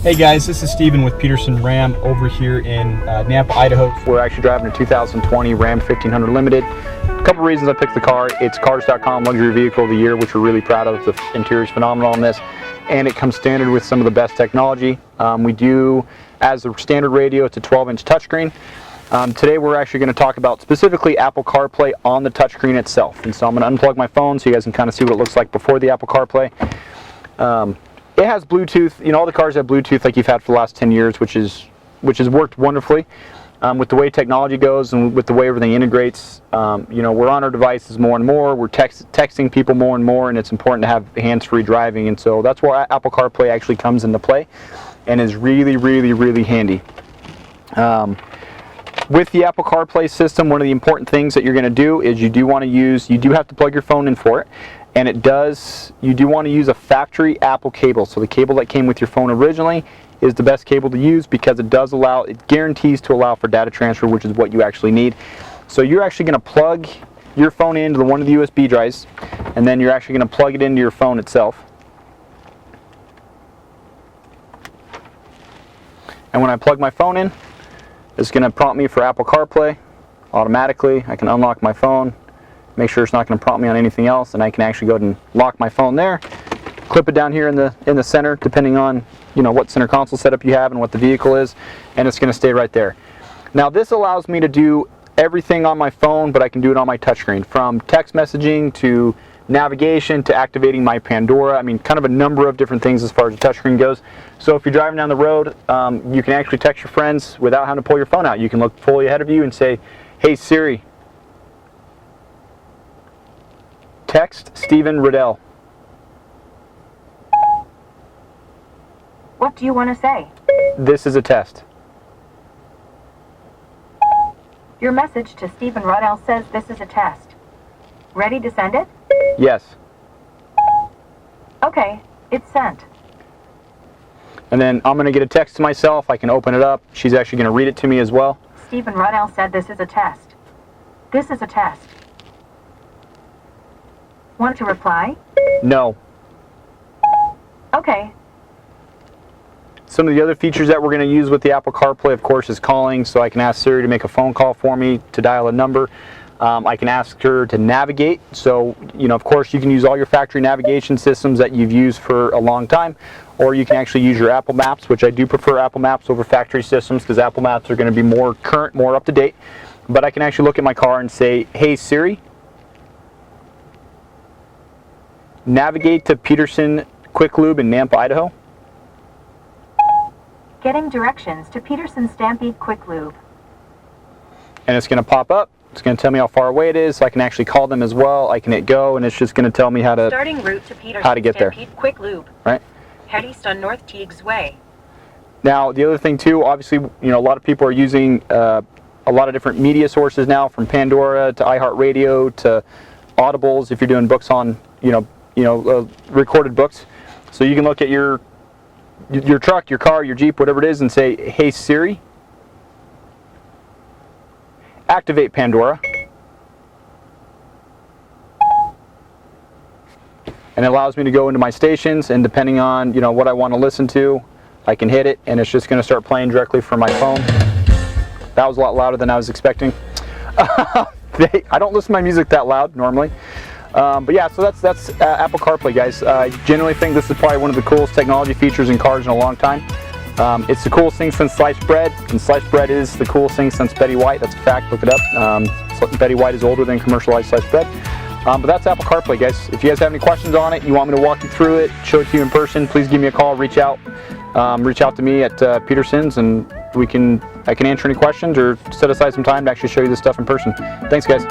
Hey guys, this is Steven with Peterson Ram over here in Nampa, Idaho. We're actually driving a 2020 Ram 1500 Limited. A couple reasons I picked the car. It's Cars.com Luxury Vehicle of the Year, which we're really proud of. The interior is phenomenal on this, and it comes standard with some of the best technology. We do, as a standard radio, it's a 12-inch touchscreen. Today we're actually going to talk about specifically Apple CarPlay on the touchscreen itself. And so I'm going to unplug my phone so you guys can kind of see what it looks like before the Apple CarPlay. It has Bluetooth. You know, all the cars have Bluetooth like you've had for the last 10 years, which has worked wonderfully. With the way technology goes and with the way everything integrates, you know, we're on our devices more and more. We're texting people more and more, and it's important to have hands-free driving. And so that's where Apple CarPlay actually comes into play and is really, really, really handy. With the Apple CarPlay system, one of the important things that you're going to do is you do have to plug your phone in for it. And you do want to use a factory Apple cable. So the cable that came with your phone originally is the best cable to use because it guarantees to allow for data transfer, which is what you actually need. So you're actually going to plug your phone into one of the USB drives, and then you're actually going to plug it into your phone itself. And when I plug my phone in, it's going to prompt me for Apple CarPlay automatically. I can unlock my phone, make sure it's not going to prompt me on anything else, and I can actually go ahead and lock my phone there, clip it down here in the center, depending on, you know, what center console setup you have and what the vehicle is, and it's going to stay right there. Now this allows me to do everything on my phone, but I can do it on my touchscreen, from text messaging to navigation to activating my Pandora. I mean, kind of a number of different things as far as the touchscreen goes. So if you're driving down the road, you can actually text your friends without having to pull your phone out. You can look fully ahead of you and say, "Hey Siri, text Steven Ruddelll." What do you want to say? This is a test. Your message to Steven Ruddelll says this is a test. Ready to send it? Yes. Okay, it's sent. And then I'm going to get a text to myself. I can open it up. She's actually going to read it to me as well. Steven Ruddelll said this is a test. This is a test. Want to reply? No. Okay. Some of the other features that we're going to use with the Apple CarPlay, of course, is calling. So I can ask Siri to make a phone call for me, to dial a number. I can ask her to navigate. So, you know, of course, you can use all your factory navigation systems that you've used for a long time, or you can actually use your Apple Maps, which I do prefer Apple Maps over factory systems because Apple Maps are going to be more current, more up to date. But I can actually look at my car and say, "Hey Siri, navigate to Peterson Quick Lube in Nampa, Idaho." Getting directions to Peterson Stampede Quick Lube. And it's going to pop up. It's going to tell me how far away it is, so I can actually call them as well. I can hit go, and it's just going to tell me starting route to Peterson get there. Stampede Quick Lube. Right. Head east on North Teagues Way. Now, the other thing too, obviously, you know, a lot of people are using a lot of different media sources now, from Pandora to iHeartRadio to Audibles. If you're doing books on, recorded books, so you can look at your truck, your car, your Jeep, whatever it is, and say, "Hey Siri, activate Pandora." And it allows me to go into my stations, and depending on, you know, what I want to listen to, I can hit it, and it's just going to start playing directly from my phone. That was a lot louder than I was expecting. I don't listen to my music that loud normally. But yeah, so that's Apple CarPlay, guys. I generally think this is probably one of the coolest technology features in cars in a long time. It's the coolest thing since sliced bread, and sliced bread is the coolest thing since Betty White. That's a fact, look it up. Betty White is older than commercialized sliced bread. But that's Apple CarPlay, guys. If you guys have any questions on it, you want me to walk you through it, show it to you in person, please give me a call, reach out to me at Peterson's, and I can answer any questions or set aside some time to actually show you this stuff in person. Thanks, guys.